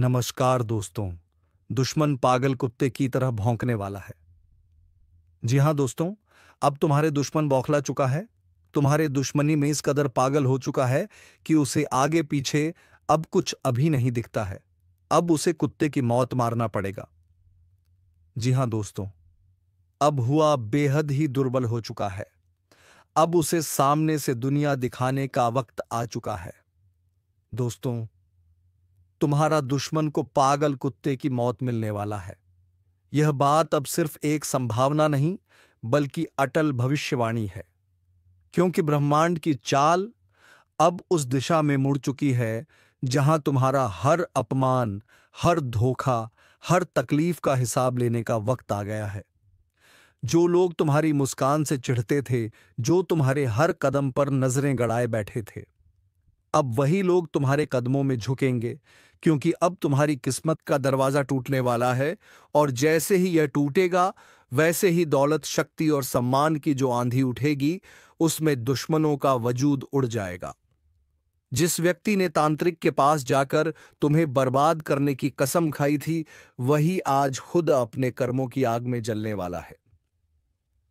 नमस्कार दोस्तों। दुश्मन पागल कुत्ते की तरह भौंकने वाला है। जी हाँ दोस्तों, अब तुम्हारे दुश्मन बौखला चुका है। तुम्हारे दुश्मनी में इस कदर पागल हो चुका है कि उसे आगे पीछे अब कुछ अभी नहीं दिखता है। अब उसे कुत्ते की मौत मारना पड़ेगा। जी हाँ दोस्तों, अब हुआ बेहद ही दुर्बल हो चुका है। अब उसे सामने से दुनिया दिखाने का वक्त आ चुका है। दोस्तों, तुम्हारा दुश्मन को पागल कुत्ते की मौत मिलने वाला है। यह बात अब सिर्फ एक संभावना नहीं, बल्कि अटल भविष्यवाणी है। क्योंकि ब्रह्मांड की चाल अब उस दिशा में मुड़ चुकी है जहां तुम्हारा हर अपमान, हर धोखा, हर तकलीफ का हिसाब लेने का वक्त आ गया है। जो लोग तुम्हारी मुस्कान से चिढ़ते थे, जो तुम्हारे हर कदम पर नजरें गड़ाए बैठे थे, अब वही लोग तुम्हारे कदमों में झुकेंगे। क्योंकि अब तुम्हारी किस्मत का दरवाजा टूटने वाला है, और जैसे ही यह टूटेगा, वैसे ही दौलत, शक्ति और सम्मान की जो आंधी उठेगी, उसमें दुश्मनों का वजूद उड़ जाएगा। जिस व्यक्ति ने तांत्रिक के पास जाकर तुम्हें बर्बाद करने की कसम खाई थी, वही आज खुद अपने कर्मों की आग में जलने वाला है।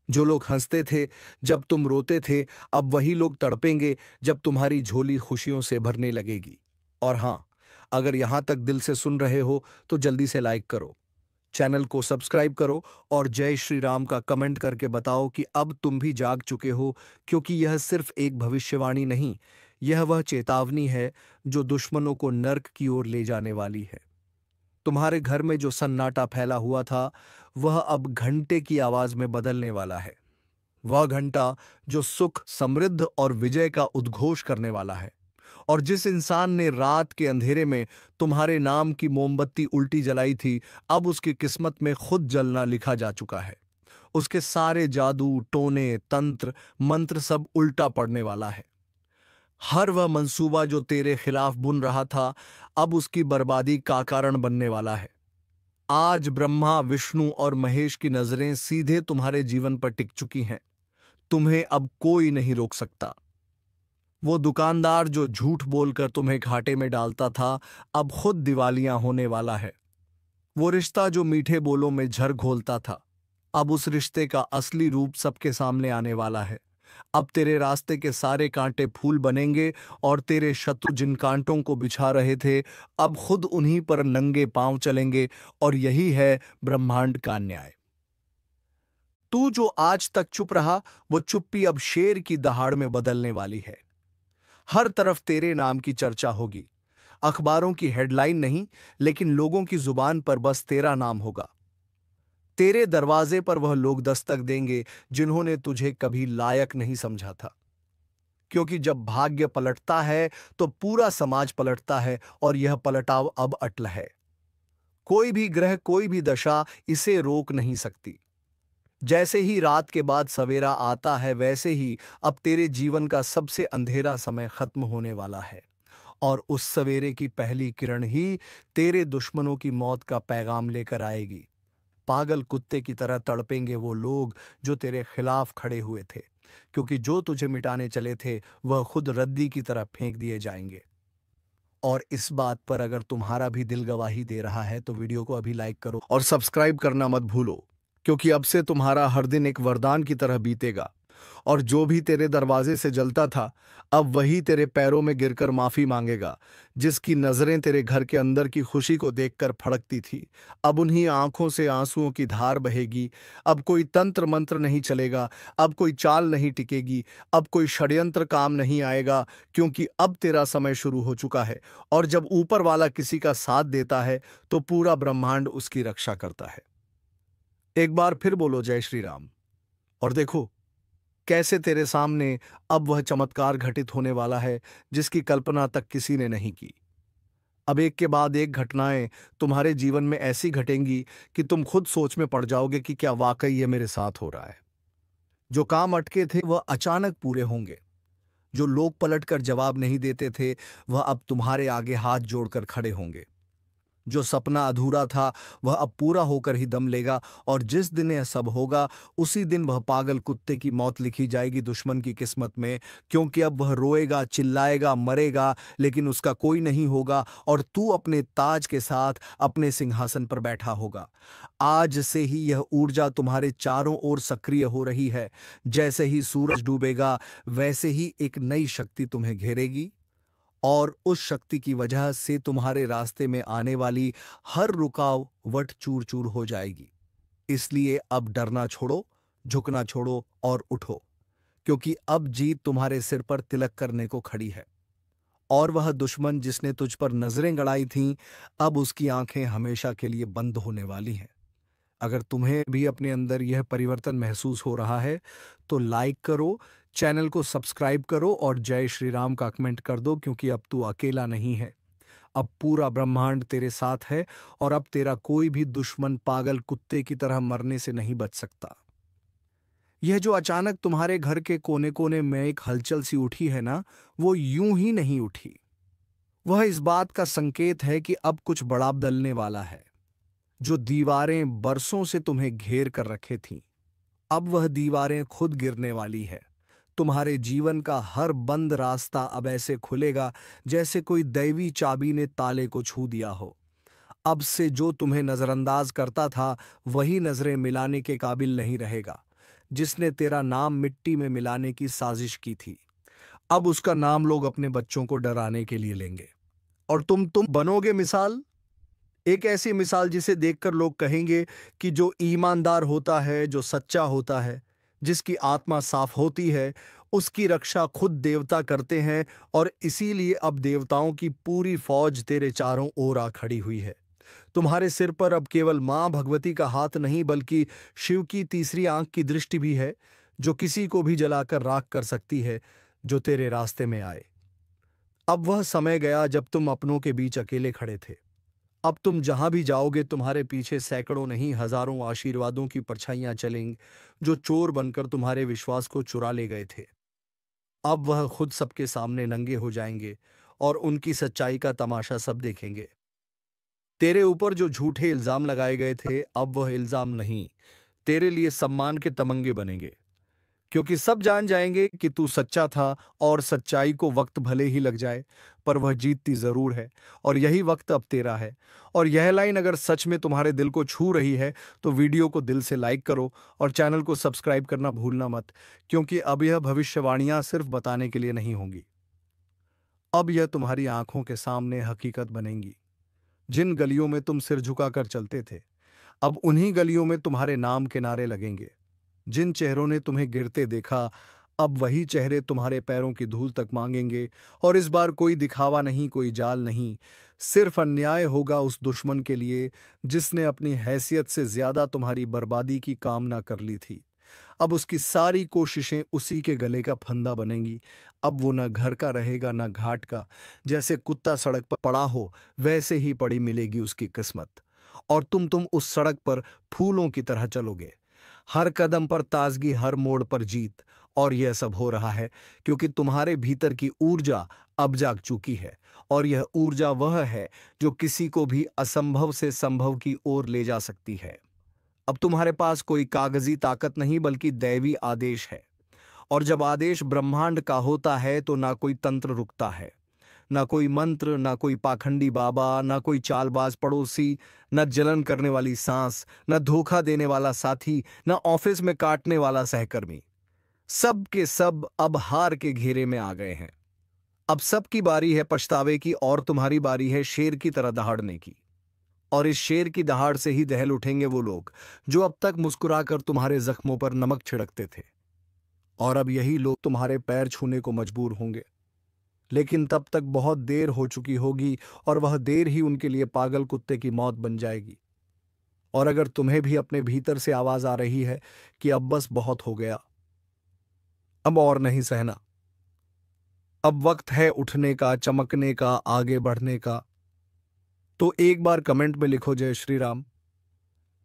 जो लोग हंसते थे जब तुम रोते थे, अब वही लोग तड़पेंगे जब तुम्हारी झोली खुशियों से भरने लगेगी। और हाँ, अगर यहां तक दिल से सुन रहे हो तो जल्दी से लाइक करो, चैनल को सब्सक्राइब करो और जय श्री राम का कमेंट करके बताओ कि अब तुम भी जाग चुके हो। क्योंकि यह सिर्फ एक भविष्यवाणी नहीं, यह वह चेतावनी है जो दुश्मनों को नर्क की ओर ले जाने वाली है। तुम्हारे घर में जो सन्नाटा फैला हुआ था, वह अब घंटे की आवाज में बदलने वाला है। वह घंटा जो सुख, समृद्ध और विजय का उद्घोष करने वाला है। और जिस इंसान ने रात के अंधेरे में तुम्हारे नाम की मोमबत्ती उल्टी जलाई थी, अब उसकी किस्मत में खुद जलना लिखा जा चुका है। उसके सारे जादू, टोने, तंत्र, मंत्र सब उल्टा पड़ने वाला है। हर वह मंसूबा जो तेरे खिलाफ बुन रहा था, अब उसकी बर्बादी का कारण बनने वाला है। आज ब्रह्मा, विष्णु और महेश की नजरें सीधे तुम्हारे जीवन पर टिक चुकी हैं। तुम्हें अब कोई नहीं रोक सकता। वो दुकानदार जो झूठ बोलकर तुम्हें घाटे में डालता था, अब खुद दिवालियां होने वाला है। वो रिश्ता जो मीठे बोलों में झर घोलता था, अब उस रिश्ते का असली रूप सबके सामने आने वाला है। अब तेरे रास्ते के सारे कांटे फूल बनेंगे, और तेरे शत्रु जिन कांटों को बिछा रहे थे, अब खुद उन्हीं पर नंगे पांव चलेंगे। और यही है ब्रह्मांड का न्याय। तू जो आज तक चुप रहा, वो चुप्पी अब शेर की दहाड़ में बदलने वाली है। हर तरफ तेरे नाम की चर्चा होगी। अखबारों की हेडलाइन नहीं, लेकिन लोगों की जुबान पर बस तेरा नाम होगा। तेरे दरवाजे पर वह लोग दस्तक देंगे जिन्होंने तुझे कभी लायक नहीं समझा था। क्योंकि जब भाग्य पलटता है तो पूरा समाज पलटता है, और यह पलटाव अब अटल है। कोई भी ग्रह, कोई भी दशा इसे रोक नहीं सकती। जैसे ही रात के बाद सवेरा आता है, वैसे ही अब तेरे जीवन का सबसे अंधेरा समय खत्म होने वाला है। और उस सवेरे की पहली किरण ही तेरे दुश्मनों की मौत का पैगाम लेकर आएगी। पागल कुत्ते की तरह तड़पेंगे वो लोग जो तेरे खिलाफ खड़े हुए थे। क्योंकि जो तुझे मिटाने चले थे, वह खुद रद्दी की तरह फेंक दिए जाएंगे। और इस बात पर अगर तुम्हारा भी दिल गवाही दे रहा है, तो वीडियो को अभी लाइक करो और सब्सक्राइब करना मत भूलो। क्योंकि अब से तुम्हारा हर दिन एक वरदान की तरह बीतेगा। और जो भी तेरे दरवाजे से जलता था, अब वही तेरे पैरों में गिरकर माफी मांगेगा। जिसकी नजरें तेरे घर के अंदर की खुशी को देखकर फड़कती थी, अब उन्हीं आंखों से आंसुओं की धार बहेगी। अब कोई तंत्र मंत्र नहीं चलेगा, अब कोई चाल नहीं टिकेगी, अब कोई षड्यंत्र काम नहीं आएगा। क्योंकि अब तेरा समय शुरू हो चुका है। और जब ऊपर वाला किसी का साथ देता है, तो पूरा ब्रह्मांड उसकी रक्षा करता है। एक बार फिर बोलो जय श्री राम। और देखो कैसे तेरे सामने अब वह चमत्कार घटित होने वाला है जिसकी कल्पना तक किसी ने नहीं की। अब एक के बाद एक घटनाएं तुम्हारे जीवन में ऐसी घटेंगी कि तुम खुद सोच में पड़ जाओगे कि क्या वाकई ये मेरे साथ हो रहा है। जो काम अटके थे वह अचानक पूरे होंगे। जो लोग पलटकर जवाब नहीं देते थे, वह अब तुम्हारे आगे हाथ जोड़कर खड़े होंगे। जो सपना अधूरा था वह अब पूरा होकर ही दम लेगा, और जिस दिन यह सब होगा उसी दिन वह पागल कुत्ते की मौत लिखी जाएगी दुश्मन की किस्मत में, क्योंकि अब वह रोएगा, चिल्लाएगा, मरेगा, लेकिन उसका कोई नहीं होगा, और तू अपने ताज के साथ अपने सिंहासन पर बैठा होगा। आज से ही यह ऊर्जा तुम्हारे चारों ओर सक्रिय हो रही है। जैसे ही सूरज डूबेगा वैसे ही एक नई शक्ति तुम्हें घेरेगी, और उस शक्ति की वजह से तुम्हारे रास्ते में आने वाली हर रुकावट चूर चूर हो जाएगी। इसलिए अब डरना छोड़ो, झुकना छोड़ो और उठो, क्योंकि अब जीत तुम्हारे सिर पर तिलक करने को खड़ी है। और वह दुश्मन जिसने तुझ पर नजरें गड़ाई थीं, अब उसकी आंखें हमेशा के लिए बंद होने वाली हैं। अगर तुम्हें भी अपने अंदर यह परिवर्तन महसूस हो रहा है तो लाइक करो, चैनल को सब्सक्राइब करो और जय श्री राम का कमेंट कर दो, क्योंकि अब तू अकेला नहीं है। अब पूरा ब्रह्मांड तेरे साथ है, और अब तेरा कोई भी दुश्मन पागल कुत्ते की तरह मरने से नहीं बच सकता। यह जो अचानक तुम्हारे घर के कोने कोने में एक हलचल सी उठी है ना, वो यूं ही नहीं उठी। वह इस बात का संकेत है कि अब कुछ बड़ा बदलने वाला है। जो दीवारें बरसों से तुम्हें घेर कर रखे थीं, अब वह दीवारें खुद गिरने वाली है। तुम्हारे जीवन का हर बंद रास्ता अब ऐसे खुलेगा जैसे कोई दैवी चाबी ने ताले को छू दिया हो। अब से जो तुम्हें नजरअंदाज करता था वही नजरें मिलाने के काबिल नहीं रहेगा। जिसने तेरा नाम मिट्टी में मिलाने की साजिश की थी, अब उसका नाम लोग अपने बच्चों को डराने के लिए लेंगे। और तुम बनोगे मिसाल, एक ऐसी मिसाल जिसे देखकर लोग कहेंगे कि जो ईमानदार होता है, जो सच्चा होता है, जिसकी आत्मा साफ होती है, उसकी रक्षा खुद देवता करते हैं। और इसीलिए अब देवताओं की पूरी फौज तेरे चारों ओर आ खड़ी हुई है। तुम्हारे सिर पर अब केवल मां भगवती का हाथ नहीं, बल्कि शिव की तीसरी आंख की दृष्टि भी है, जो किसी को भी जलाकर राख कर सकती है जो तेरे रास्ते में आए। अब वह समय गया जब तुम अपनों के बीच अकेले खड़े थे। अब तुम जहां भी जाओगे तुम्हारे पीछे सैकड़ों नहीं हजारों आशीर्वादों की परछाइयां चलेंगी, जो चोर बनकर तुम्हारे विश्वास को चुरा ले गए थे। अब वह खुद सबके सामने नंगे हो जाएंगे, और उनकी सच्चाई का तमाशा सब देखेंगे। तेरे ऊपर जो झूठे इल्जाम लगाए गए थे, अब वह इल्जाम नहीं, तेरे लिए सम्मान के तमंगे बनेंगे, क्योंकि सब जान जाएंगे कि तू सच्चा था, और सच्चाई को वक्त भले ही लग जाए पर वह जीतती जरूर है। और यही वक्त अब तेरा है। और यह लाइन अगर सच में तुम्हारे दिल को छू रही है तो वीडियो को दिल से लाइक करो और चैनल को सब्सक्राइब करना भूलना मत, क्योंकि अब यह भविष्यवाणियां सिर्फ बताने के लिए नहीं होंगी। अब यह तुम्हारी आंखों के सामने हकीकत बनेंगी। जिन गलियों में तुम सिर झुकाकर चलते थे, अब उन्हीं गलियों में तुम्हारे नाम के नारे लगेंगे। जिन चेहरों ने तुम्हें गिरते देखा, अब वही चेहरे तुम्हारे पैरों की धूल तक मांगेंगे। और इस बार कोई दिखावा नहीं, कोई जाल नहीं, सिर्फ अन्याय होगा उस दुश्मन के लिए जिसने अपनी हैसियत से ज्यादा तुम्हारी बर्बादी की कामना कर ली थी। अब उसकी सारी कोशिशें उसी के गले का फंदा बनेंगी। अब वो न घर का रहेगा न घाट का। जैसे कुत्ता सड़क पर पड़ा हो वैसे ही पड़ी मिलेगी उसकी किस्मत। और तुम उस सड़क पर फूलों की तरह चलोगे, हर कदम पर ताजगी, हर मोड़ पर जीत। और यह सब हो रहा है क्योंकि तुम्हारे भीतर की ऊर्जा अब जाग चुकी है, और यह ऊर्जा वह है जो किसी को भी असंभव से संभव की ओर ले जा सकती है। अब तुम्हारे पास कोई कागजी ताकत नहीं, बल्कि दैवी आदेश है। और जब आदेश ब्रह्मांड का होता है तो ना कोई तंत्र रुकता है, ना कोई मंत्र, ना कोई पाखंडी बाबा, ना कोई चालबाज पड़ोसी, न जलन करने वाली सांस, न धोखा देने वाला साथी, न ऑफिस में काटने वाला सहकर्मी। सब के सब अब हार के घेरे में आ गए हैं। अब सबकी बारी है पछतावे की, और तुम्हारी बारी है शेर की तरह दहाड़ने की। और इस शेर की दहाड़ से ही दहल उठेंगे वो लोग जो अब तक मुस्कुराकर तुम्हारे जख्मों पर नमक छिड़कते थे। और अब यही लोग तुम्हारे पैर छूने को मजबूर होंगे, लेकिन तब तक बहुत देर हो चुकी होगी, और वह देर ही उनके लिए पागल कुत्ते की मौत बन जाएगी। और अगर तुम्हें भी अपने भीतर से आवाज आ रही है कि अब बस बहुत हो गया, अब और नहीं सहना, अब वक्त है उठने का, चमकने का, आगे बढ़ने का, तो एक बार कमेंट में लिखो जय श्री राम,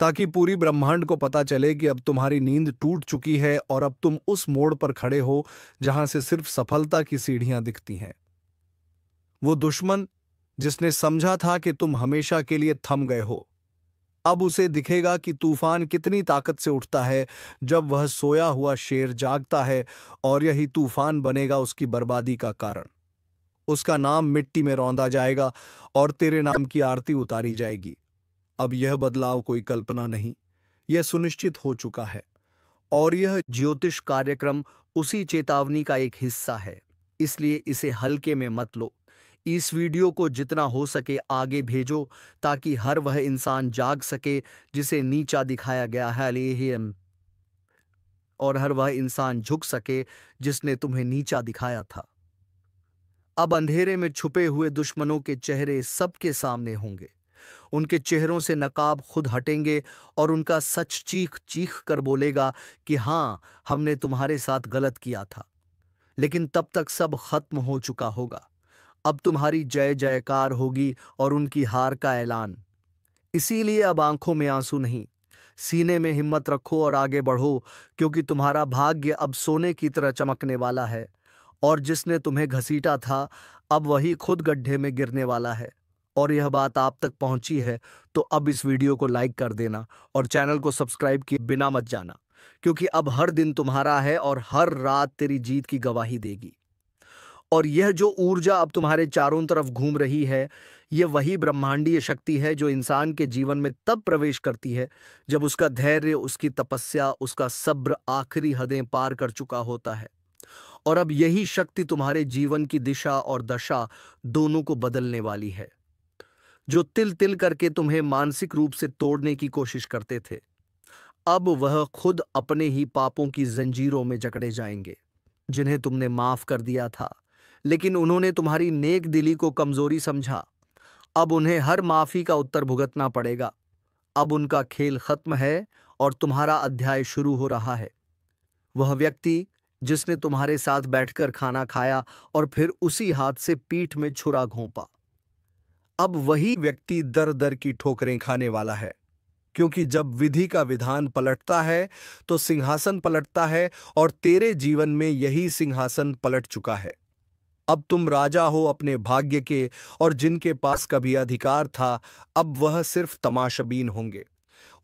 ताकि पूरी ब्रह्मांड को पता चले कि अब तुम्हारी नींद टूट चुकी है, और अब तुम उस मोड़ पर खड़े हो जहां से सिर्फ सफलता की सीढ़ियां दिखती हैं। वो दुश्मन जिसने समझा था कि तुम हमेशा के लिए थम गए हो, अब उसे दिखेगा कि तूफान कितनी ताकत से उठता है जब वह सोया हुआ शेर जागता है, और यही तूफान बनेगा उसकी बर्बादी का कारण। उसका नाम मिट्टी में रौंदा जाएगा और तेरे नाम की आरती उतारी जाएगी। अब यह बदलाव कोई कल्पना नहीं, यह सुनिश्चित हो चुका है, और यह ज्योतिष कार्यक्रम उसी चेतावनी का एक हिस्सा है। इसलिए इसे हल्के में मत लो। इस वीडियो को जितना हो सके आगे भेजो, ताकि हर वह इंसान जाग सके जिसे नीचा दिखाया गया है लेहिम, और हर वह इंसान झुक सके जिसने तुम्हें नीचा दिखाया था। अब अंधेरे में छुपे हुए दुश्मनों के चेहरे सबके सामने होंगे। उनके चेहरों से नकाब खुद हटेंगे और उनका सच चीख चीख कर बोलेगा कि हाँ, हमने तुम्हारे साथ गलत किया था। लेकिन तब तक सब खत्म हो चुका होगा। अब तुम्हारी जय जयकार होगी और उनकी हार का ऐलान। इसीलिए अब आंखों में आंसू नहीं, सीने में हिम्मत रखो और आगे बढ़ो, क्योंकि तुम्हारा भाग्य अब सोने की तरह चमकने वाला है। और जिसने तुम्हें घसीटा था, अब वही खुद गड्ढे में गिरने वाला है। और यह बात आप तक पहुंची है तो अब इस वीडियो को लाइक कर देना और चैनल को सब्सक्राइब किए बिना मत जाना, क्योंकि अब हर दिन तुम्हारा है और हर रात तेरी जीत की गवाही देगी। और यह जो ऊर्जा अब तुम्हारे चारों तरफ घूम रही है, यह वही ब्रह्मांडीय शक्ति है जो इंसान के जीवन में तब प्रवेश करती है जब उसका धैर्य, उसकी तपस्या, उसका सब्र आखिरी हदें पार कर चुका होता है। और अब यही शक्ति तुम्हारे जीवन की दिशा और दशा दोनों को बदलने वाली है। जो तिल तिल करके तुम्हें मानसिक रूप से तोड़ने की कोशिश करते थे, अब वह खुद अपने ही पापों की जंजीरों में जकड़े जाएंगे। जिन्हें तुमने माफ कर दिया था, लेकिन उन्होंने तुम्हारी नेक दिली को कमजोरी समझा, अब उन्हें हर माफी का उत्तर भुगतना पड़ेगा। अब उनका खेल खत्म है और तुम्हारा अध्याय शुरू हो रहा है। वह व्यक्ति जिसने तुम्हारे साथ बैठकर खाना खाया और फिर उसी हाथ से पीठ में छुरा घोंपा, अब वही व्यक्ति दर दर की ठोकरें खाने वाला है। क्योंकि जब विधि का विधान पलटता है तो सिंहासन पलटता है, और तेरे जीवन में यही सिंहासन पलट चुका है। अब तुम राजा हो अपने भाग्य के, और जिनके पास कभी अधिकार था अब वह सिर्फ तमाशाबीन होंगे।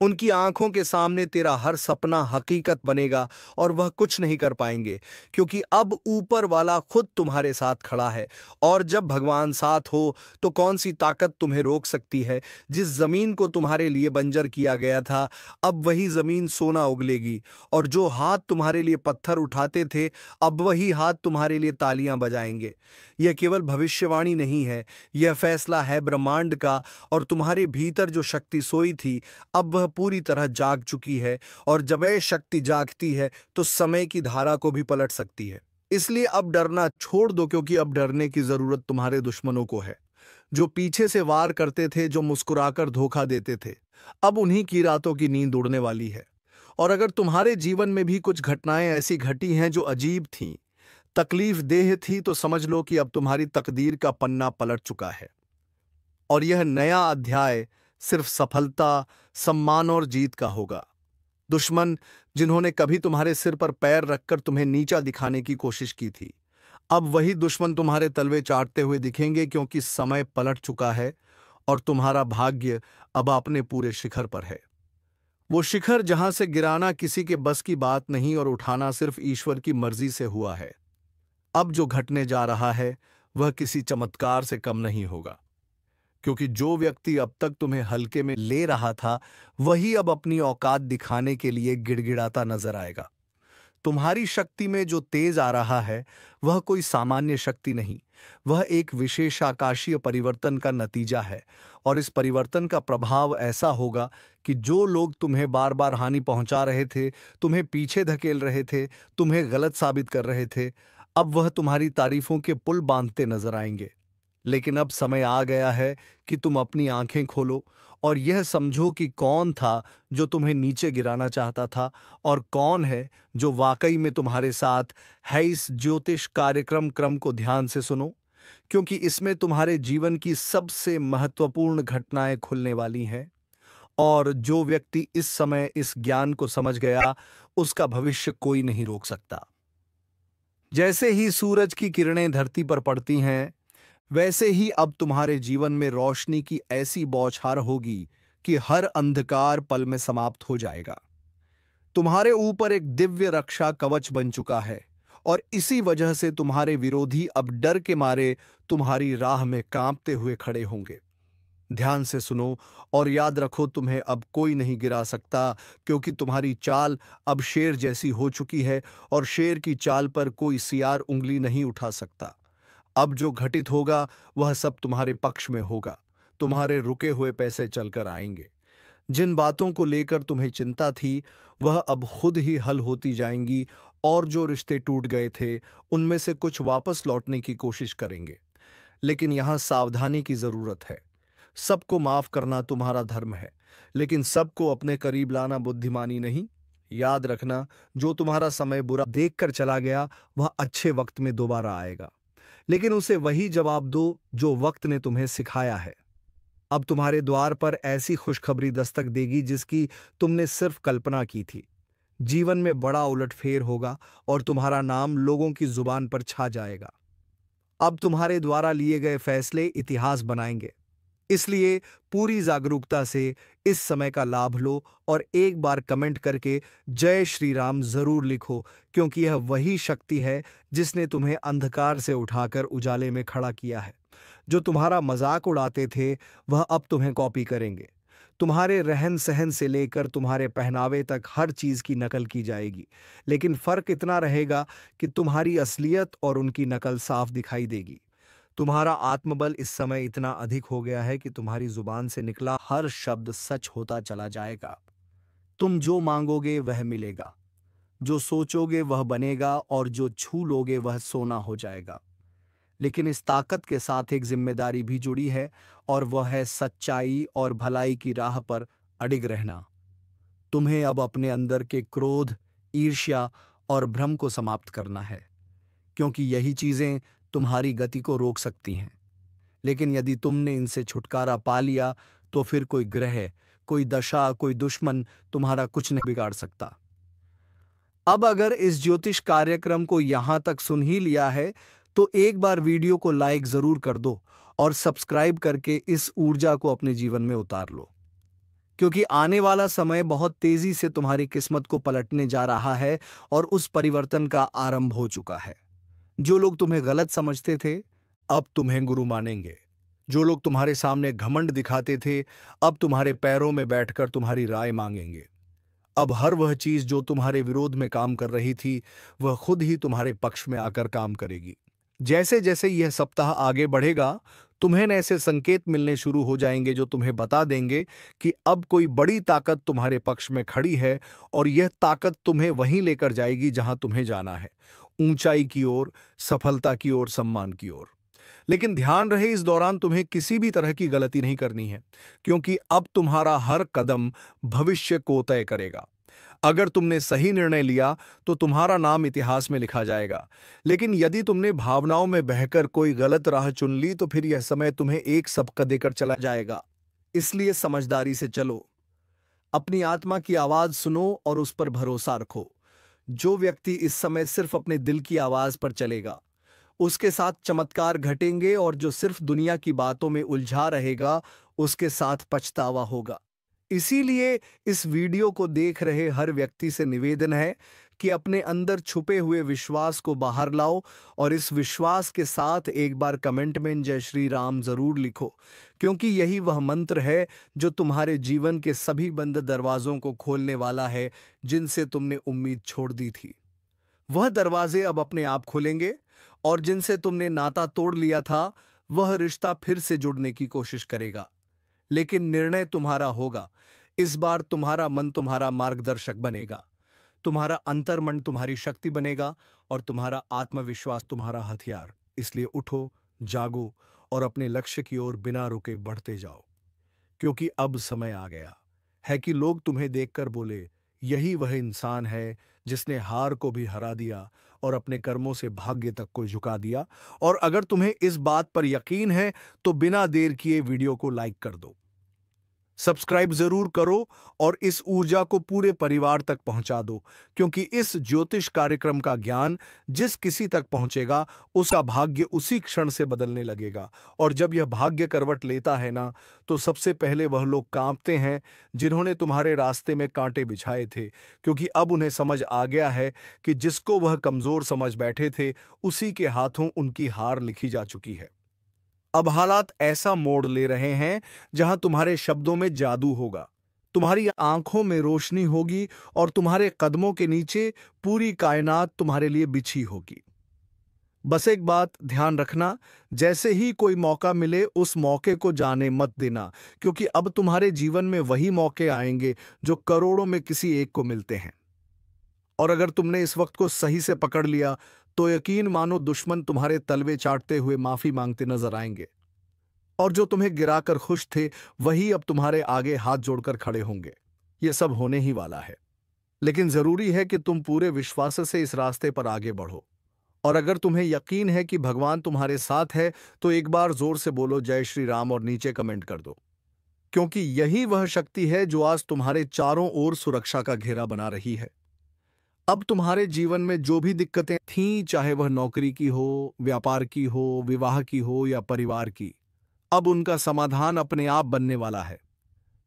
उनकी आंखों के सामने तेरा हर सपना हकीकत बनेगा और वह कुछ नहीं कर पाएंगे, क्योंकि अब ऊपर वाला खुद तुम्हारे साथ खड़ा है। और जब भगवान साथ हो तो कौन सी ताकत तुम्हें रोक सकती है। जिस जमीन को तुम्हारे लिए बंजर किया गया था, अब वही जमीन सोना उगलेगी, और जो हाथ तुम्हारे लिए पत्थर उठाते थे, अब वही हाथ तुम्हारे लिए तालियां बजाएंगे। यह केवल भविष्यवाणी नहीं है, यह फैसला है ब्रह्मांड का। और तुम्हारे भीतर जो शक्ति सोई थी, अब वह पूरी तरह जाग चुकी है, और जब यह शक्ति जागती है तो समय की धारा को भी पलट सकती है। इसलिए अब डरना छोड़ दो, क्योंकि अब डरने की जरूरत तुम्हारे दुश्मनों को है, जो पीछे से वार करते थे, जो मुस्कुराकर धोखा देते थे। अब उन्हीं की रातों की नींद उड़ने वाली है। और अगर तुम्हारे जीवन में भी कुछ घटनाएं ऐसी घटी हैं जो अजीब थीं, तकलीफ देह थी, तो समझ लो कि अब तुम्हारी तकदीर का पन्ना पलट चुका है। और यह नया अध्याय सिर्फ सफलता, सम्मान और जीत का होगा। दुश्मन जिन्होंने कभी तुम्हारे सिर पर पैर रखकर तुम्हें नीचा दिखाने की कोशिश की थी, अब वही दुश्मन तुम्हारे तलवे चाटते हुए दिखेंगे, क्योंकि समय पलट चुका है और तुम्हारा भाग्य अब अपने पूरे शिखर पर है। वो शिखर जहां से गिराना किसी के बस की बात नहीं और उठाना सिर्फ ईश्वर की मर्जी से हुआ है। अब जो घटने जा रहा है वह किसी चमत्कार से कम नहीं होगा, क्योंकि जो व्यक्ति अब तक तुम्हें हल्के में ले रहा था, वही अब अपनी औकात दिखाने के लिए गिड़गिड़ाता नजर आएगा। तुम्हारी शक्ति में जो तेज आ रहा है वह कोई सामान्य शक्ति नहीं, वह एक विशेष आकाशीय परिवर्तन का नतीजा है। और इस परिवर्तन का प्रभाव ऐसा होगा कि जो लोग तुम्हें बार बार हानि पहुंचा रहे थे, तुम्हें पीछे धकेल रहे थे, तुम्हें गलत साबित कर रहे थे, अब वह तुम्हारी तारीफों के पुल बांधते नजर आएंगे। लेकिन अब समय आ गया है कि तुम अपनी आंखें खोलो और यह समझो कि कौन था जो तुम्हें नीचे गिराना चाहता था, और कौन है जो वाकई में तुम्हारे साथ है। इस ज्योतिष कार्यक्रम को ध्यान से सुनो, क्योंकि इसमें तुम्हारे जीवन की सबसे महत्वपूर्ण घटनाएं खुलने वाली हैं। और जो व्यक्ति इस समय इस ज्ञान को समझ गया, उसका भविष्य कोई नहीं रोक सकता। जैसे ही सूरज की किरणें धरती पर पड़ती हैं, वैसे ही अब तुम्हारे जीवन में रोशनी की ऐसी बौछार होगी कि हर अंधकार पल में समाप्त हो जाएगा। तुम्हारे ऊपर एक दिव्य रक्षा कवच बन चुका है और इसी वजह से तुम्हारे विरोधी अब डर के मारे तुम्हारी राह में कांपते हुए खड़े होंगे। ध्यान से सुनो और याद रखो, तुम्हें अब कोई नहीं गिरा सकता, क्योंकि तुम्हारी चाल अब शेर जैसी हो चुकी है और शेर की चाल पर कोई सियार उंगली नहीं उठा सकता। अब जो घटित होगा वह सब तुम्हारे पक्ष में होगा। तुम्हारे रुके हुए पैसे चलकर आएंगे। जिन बातों को लेकर तुम्हें चिंता थी वह अब खुद ही हल होती जाएंगी, और जो रिश्ते टूट गए थे उनमें से कुछ वापस लौटने की कोशिश करेंगे। लेकिन यहां सावधानी की जरूरत है। सबको माफ करना तुम्हारा धर्म है, लेकिन सबको अपने करीब लाना बुद्धिमानी नहीं। याद रखना, जो तुम्हारा समय बुरा देखकर चला गया वह अच्छे वक्त में दोबारा आएगा, लेकिन उसे वही जवाब दो जो वक्त ने तुम्हें सिखाया है। अब तुम्हारे द्वार पर ऐसी खुशखबरी दस्तक देगी जिसकी तुमने सिर्फ कल्पना की थी। जीवन में बड़ा उलटफेर होगा और तुम्हारा नाम लोगों की जुबान पर छा जाएगा। अब तुम्हारे द्वारा लिए गए फैसले इतिहास बनाएंगे। इसलिए पूरी जागरूकता से इस समय का लाभ लो और एक बार कमेंट करके जय श्री राम जरूर लिखो, क्योंकि यह वही शक्ति है जिसने तुम्हें अंधकार से उठाकर उजाले में खड़ा किया है। जो तुम्हारा मजाक उड़ाते थे वह अब तुम्हें कॉपी करेंगे। तुम्हारे रहन सहन से लेकर तुम्हारे पहनावे तक हर चीज की नकल की जाएगी, लेकिन फर्क इतना रहेगा कि तुम्हारी असलियत और उनकी नकल साफ दिखाई देगी। तुम्हारा आत्मबल इस समय इतना अधिक हो गया है कि तुम्हारी जुबान से निकला हर शब्द सच होता चला जाएगा। तुम जो मांगोगे वह मिलेगा, जो सोचोगे वह बनेगा और जो छू लोगे वह सोना हो जाएगा। लेकिन इस ताकत के साथ एक जिम्मेदारी भी जुड़ी है, और वह है सच्चाई और भलाई की राह पर अडिग रहना। तुम्हें अब अपने अंदर के क्रोध, ईर्ष्या और भ्रम को समाप्त करना है, क्योंकि यही चीजें तुम्हारी गति को रोक सकती हैं। लेकिन यदि तुमने इनसे छुटकारा पा लिया तो फिर कोई ग्रह, कोई दशा, कोई दुश्मन तुम्हारा कुछ नहीं बिगाड़ सकता। अब अगर इस ज्योतिष कार्यक्रम को यहां तक सुन ही लिया है तो एक बार वीडियो को लाइक जरूर कर दो और सब्सक्राइब करके इस ऊर्जा को अपने जीवन में उतार लो, क्योंकि आने वाला समय बहुत तेजी से तुम्हारी किस्मत को पलटने जा रहा है और उस परिवर्तन का आरंभ हो चुका है। जो लोग तुम्हें गलत समझते थे अब तुम्हें गुरु मानेंगे। जो लोग तुम्हारे सामने घमंड दिखाते थे अब तुम्हारे पैरों में बैठकर तुम्हारी राय मांगेंगे। अब हर वह चीज जो तुम्हारे विरोध में काम कर रही थी वह खुद ही तुम्हारे पक्ष में आकर काम करेगी। जैसे जैसे यह सप्ताह आगे बढ़ेगा तुम्हें ऐसे संकेत मिलने शुरू हो जाएंगे जो तुम्हें बता देंगे कि अब कोई बड़ी ताकत तुम्हारे पक्ष में खड़ी है, और यह ताकत तुम्हें वहीं लेकर जाएगी जहां तुम्हें जाना है, ऊंचाई की ओर, सफलता की ओर, सम्मान की ओर। लेकिन ध्यान रहे, इस दौरान तुम्हें किसी भी तरह की गलती नहीं करनी है, क्योंकि अब तुम्हारा हर कदम भविष्य को तय करेगा। अगर तुमने सही निर्णय लिया तो तुम्हारा नाम इतिहास में लिखा जाएगा, लेकिन यदि तुमने भावनाओं में बहकर कोई गलत राह चुन ली तो फिर यह समय तुम्हें एक सबक देकर चला जाएगा। इसलिए समझदारी से चलो, अपनी आत्मा की आवाज सुनो और उस पर भरोसा रखो। जो व्यक्ति इस समय सिर्फ अपने दिल की आवाज पर चलेगा उसके साथ चमत्कार घटेंगे, और जो सिर्फ दुनिया की बातों में उलझा रहेगा उसके साथ पछतावा होगा। इसीलिए इस वीडियो को देख रहे हर व्यक्ति से निवेदन है कि अपने अंदर छुपे हुए विश्वास को बाहर लाओ, और इस विश्वास के साथ एक बार कमेंट में जय श्री राम जरूर लिखो, क्योंकि यही वह मंत्र है जो तुम्हारे जीवन के सभी बंद दरवाजों को खोलने वाला है जिनसे तुमने उम्मीद छोड़ दी थी। वह दरवाजे अब अपने आप खुलेंगे, और जिनसे तुमने नाता तोड़ लिया था वह रिश्ता फिर से जुड़ने की कोशिश करेगा। लेकिन निर्णय तुम्हारा होगा। इस बार तुम्हारा मन तुम्हारा मार्गदर्शक बनेगा, तुम्हारा अंतर्मन तुम्हारी शक्ति बनेगा, और तुम्हारा आत्मविश्वास तुम्हारा हथियार। इसलिए उठो, जागो और अपने लक्ष्य की ओर बिना रुके बढ़ते जाओ, क्योंकि अब समय आ गया है कि लोग तुम्हें देखकर बोले, यही वह इंसान है जिसने हार को भी हरा दिया और अपने कर्मों से भाग्य तक को झुका दिया। और अगर तुम्हें इस बात पर यकीन है तो बिना देर किए वीडियो को लाइक कर दो, सब्सक्राइब जरूर करो और इस ऊर्जा को पूरे परिवार तक पहुंचा दो, क्योंकि इस ज्योतिष कार्यक्रम का ज्ञान जिस किसी तक पहुंचेगा उसका भाग्य उसी क्षण से बदलने लगेगा। और जब यह भाग्य करवट लेता है ना, तो सबसे पहले वह लोग कांपते हैं जिन्होंने तुम्हारे रास्ते में कांटे बिछाए थे, क्योंकि अब उन्हें समझ आ गया है कि जिसको वह कमजोर समझ बैठे थे उसी के हाथों उनकी हार लिखी जा चुकी है। अब हालात ऐसा मोड़ ले रहे हैं जहां तुम्हारे शब्दों में जादू होगा, तुम्हारी आंखों में रोशनी होगी और तुम्हारे कदमों के नीचे पूरी कायनात तुम्हारे लिए बिछी होगी। बस एक बात ध्यान रखना, जैसे ही कोई मौका मिले उस मौके को जाने मत देना, क्योंकि अब तुम्हारे जीवन में वही मौके आएंगे जो करोड़ों में किसी एक को मिलते हैं। और अगर तुमने इस वक्त को सही से पकड़ लिया तो यकीन मानो दुश्मन तुम्हारे तलवे चाटते हुए माफी मांगते नजर आएंगे, और जो तुम्हें गिराकर खुश थे वही अब तुम्हारे आगे हाथ जोड़कर खड़े होंगे। यह सब होने ही वाला है, लेकिन जरूरी है कि तुम पूरे विश्वास से इस रास्ते पर आगे बढ़ो। और अगर तुम्हें यकीन है कि भगवान तुम्हारे साथ है तो एक बार जोर से बोलो जय श्री राम और नीचे कमेंट कर दो, क्योंकि यही वह शक्ति है जो आज तुम्हारे चारों ओर सुरक्षा का घेरा बना रही है। अब तुम्हारे जीवन में जो भी दिक्कतें थीं, चाहे वह नौकरी की हो, व्यापार की हो, विवाह की हो या परिवार की, अब उनका समाधान अपने आप बनने वाला है।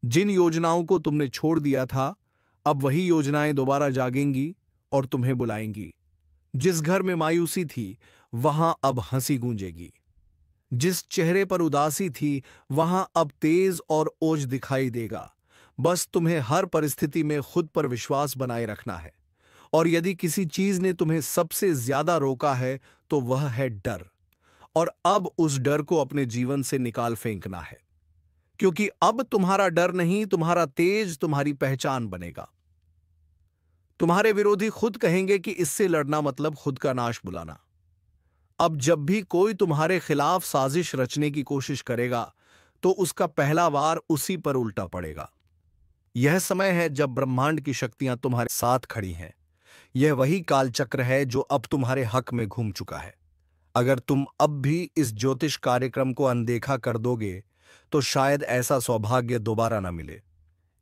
जिन योजनाओं को तुमने छोड़ दिया था, अब वही योजनाएं दोबारा जागेंगी और तुम्हें बुलाएंगी। जिस घर में मायूसी थी वहां अब हंसी गूंजेगी, जिस चेहरे पर उदासी थी वहां अब तेज और ओज दिखाई देगा। बस तुम्हें हर परिस्थिति में खुद पर विश्वास बनाए रखना है। और यदि किसी चीज ने तुम्हें सबसे ज्यादा रोका है तो वह है डर, और अब उस डर को अपने जीवन से निकाल फेंकना है, क्योंकि अब तुम्हारा डर नहीं, तुम्हारा तेज तुम्हारी पहचान बनेगा। तुम्हारे विरोधी खुद कहेंगे कि इससे लड़ना मतलब खुद का नाश बुलाना। अब जब भी कोई तुम्हारे खिलाफ साजिश रचने की कोशिश करेगा तो उसका पहला वार उसी पर उल्टा पड़ेगा। यह समय है जब ब्रह्मांड की शक्तियां तुम्हारे साथ खड़ी हैं। यह वही कालचक्र है जो अब तुम्हारे हक में घूम चुका है। अगर तुम अब भी इस ज्योतिष कार्यक्रम को अनदेखा कर दोगे तो शायद ऐसा सौभाग्य दोबारा ना मिले।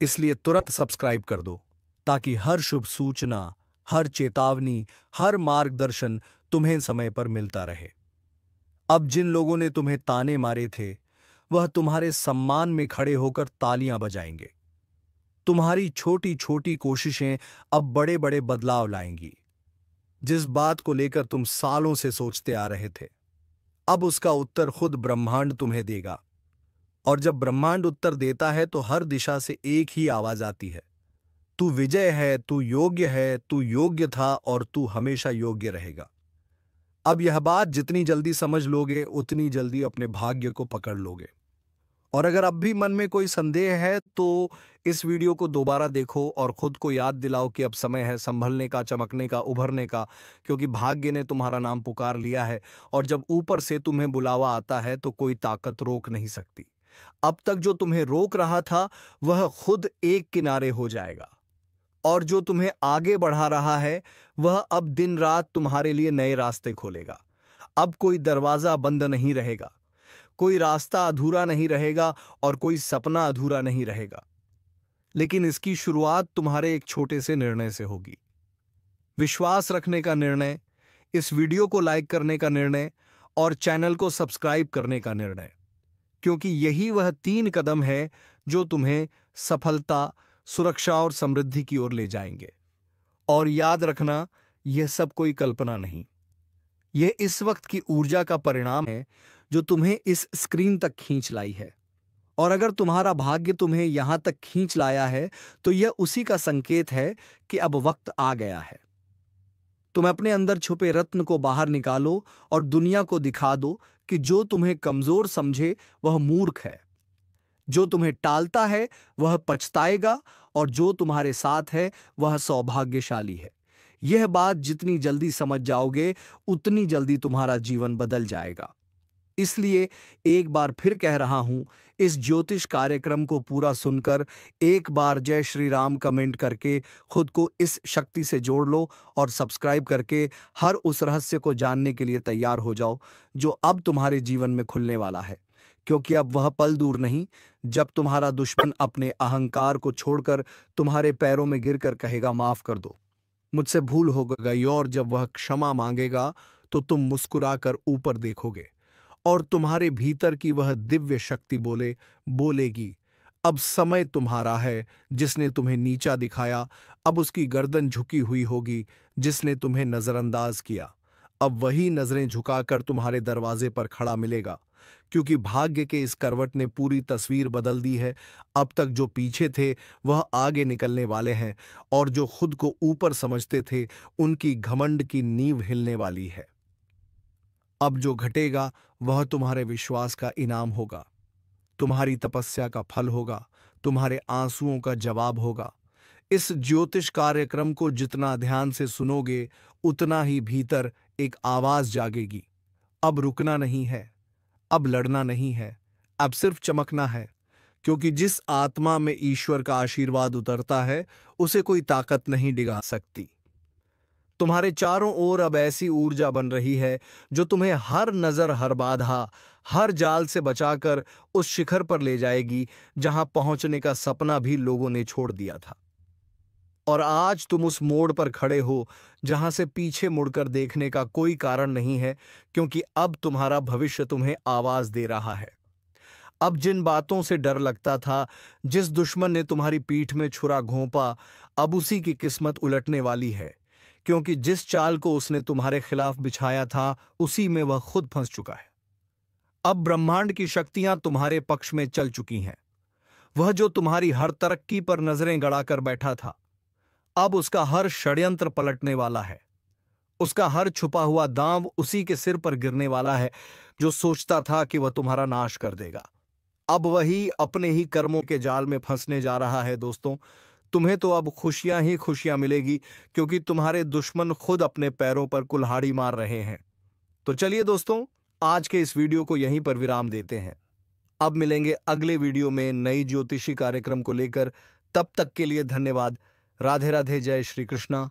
इसलिए तुरंत सब्सक्राइब कर दो, ताकि हर शुभ सूचना, हर चेतावनी, हर मार्गदर्शन तुम्हें समय पर मिलता रहे। अब जिन लोगों ने तुम्हें ताने मारे थे वह तुम्हारे सम्मान में खड़े होकर तालियां बजाएंगे। तुम्हारी छोटी छोटी कोशिशें अब बड़े बड़े बदलाव लाएंगी। जिस बात को लेकर तुम सालों से सोचते आ रहे थे, अब उसका उत्तर खुद ब्रह्मांड तुम्हें देगा। और जब ब्रह्मांड उत्तर देता है तो हर दिशा से एक ही आवाज आती है, तू विजय है, तू योग्य है, तू योग्य था और तू हमेशा योग्य रहेगा। अब यह बात जितनी जल्दी समझ लोगे उतनी जल्दी अपने भाग्य को पकड़ लोगे। और अगर अब भी मन में कोई संदेह है तो इस वीडियो को दोबारा देखो और खुद को याद दिलाओ कि अब समय है संभलने का, चमकने का, उभरने का, क्योंकि भाग्य ने तुम्हारा नाम पुकार लिया है। और जब ऊपर से तुम्हें बुलावा आता है तो कोई ताकत रोक नहीं सकती। अब तक जो तुम्हें रोक रहा था वह खुद एक किनारे हो जाएगा, और जो तुम्हें आगे बढ़ा रहा है वह अब दिन रात तुम्हारे लिए नए रास्ते खोलेगा। अब कोई दरवाजा बंद नहीं रहेगा, कोई रास्ता अधूरा नहीं रहेगा और कोई सपना अधूरा नहीं रहेगा। लेकिन इसकी शुरुआत तुम्हारे एक छोटे से निर्णय से होगी। विश्वास रखने का निर्णय, इस वीडियो को लाइक करने का निर्णय और चैनल को सब्सक्राइब करने का निर्णय, क्योंकि यही वह 3 कदम है जो तुम्हें सफलता, सुरक्षा और समृद्धि की ओर ले जाएंगे। और याद रखना, यह सब कोई कल्पना नहीं, यह इस वक्त की ऊर्जा का परिणाम है जो तुम्हें इस स्क्रीन तक खींच लाई है। और अगर तुम्हारा भाग्य तुम्हें यहां तक खींच लाया है तो यह उसी का संकेत है कि अब वक्त आ गया है। तुम अपने अंदर छुपे रत्न को बाहर निकालो और दुनिया को दिखा दो कि जो तुम्हें कमजोर समझे वह मूर्ख है, जो तुम्हें टालता है वह पछताएगा, और जो तुम्हारे साथ है वह सौभाग्यशाली है। यह बात जितनी जल्दी समझ जाओगे उतनी जल्दी तुम्हारा जीवन बदल जाएगा। इसलिए एक बार फिर कह रहा हूं, इस ज्योतिष कार्यक्रम को पूरा सुनकर एक बार जय श्री राम कमेंट करके खुद को इस शक्ति से जोड़ लो और सब्सक्राइब करके हर उस रहस्य को जानने के लिए तैयार हो जाओ जो अब तुम्हारे जीवन में खुलने वाला है। क्योंकि अब वह पल दूर नहीं जब तुम्हारा दुश्मन अपने अहंकार को छोड़कर तुम्हारे पैरों में गिरकर कहेगा, माफ कर दो, मुझसे भूल हो गई। और जब वह क्षमा मांगेगा तो तुम मुस्कुराकर ऊपर देखोगे और तुम्हारे भीतर की वह दिव्य शक्ति बोलेगी, अब समय तुम्हारा है। जिसने तुम्हें नीचा दिखाया, अब उसकी गर्दन झुकी हुई होगी। जिसने तुम्हें नजरअंदाज किया, अब वही नजरें झुकाकर तुम्हारे दरवाजे पर खड़ा मिलेगा। क्योंकि भाग्य के इस करवट ने पूरी तस्वीर बदल दी है। अब तक जो पीछे थे वह आगे निकलने वाले हैं, और जो खुद को ऊपर समझते थे उनकी घमंड की नींव हिलने वाली है। अब जो घटेगा वह तुम्हारे विश्वास का इनाम होगा, तुम्हारी तपस्या का फल होगा, तुम्हारे आंसुओं का जवाब होगा। इस ज्योतिष कार्यक्रम को जितना ध्यान से सुनोगे उतना ही भीतर एक आवाज जागेगी, अब रुकना नहीं है, अब लड़ना नहीं है, अब सिर्फ चमकना है। क्योंकि जिस आत्मा में ईश्वर का आशीर्वाद उतरता है उसे कोई ताकत नहीं डिगा सकती। तुम्हारे चारों ओर अब ऐसी ऊर्जा बन रही है जो तुम्हें हर नजर, हर बाधा, हर जाल से बचाकर उस शिखर पर ले जाएगी जहां पहुंचने का सपना भी लोगों ने छोड़ दिया था। और आज तुम उस मोड़ पर खड़े हो जहां से पीछे मुड़कर देखने का कोई कारण नहीं है, क्योंकि अब तुम्हारा भविष्य तुम्हें आवाज दे रहा है। अब जिन बातों से डर लगता था, जिस दुश्मन ने तुम्हारी पीठ में छुरा घोंपा, अब उसी की किस्मत उलटने वाली है। क्योंकि जिस चाल को उसने तुम्हारे खिलाफ बिछाया था उसी में वह खुद फंस चुका है। अब ब्रह्मांड की शक्तियां तुम्हारे पक्ष में चल चुकी हैं। वह जो तुम्हारी हर तरक्की पर नजरें गड़ाकर बैठा था, अब उसका हर षड्यंत्र पलटने वाला है। उसका हर छुपा हुआ दांव उसी के सिर पर गिरने वाला है जो सोचता था कि वह तुम्हारा नाश कर देगा। अब वही अपने ही कर्मों के जाल में फंसने जा रहा है। दोस्तों, तुम्हें तो अब खुशियां ही खुशियां मिलेगी, क्योंकि तुम्हारे दुश्मन खुद अपने पैरों पर कुल्हाड़ी मार रहे हैं। तो चलिए दोस्तों, आज के इस वीडियो को यहीं पर विराम देते हैं। अब मिलेंगे अगले वीडियो में नई ज्योतिषी कार्यक्रम को लेकर। तब तक के लिए धन्यवाद। राधे राधे, जय श्री कृष्णा।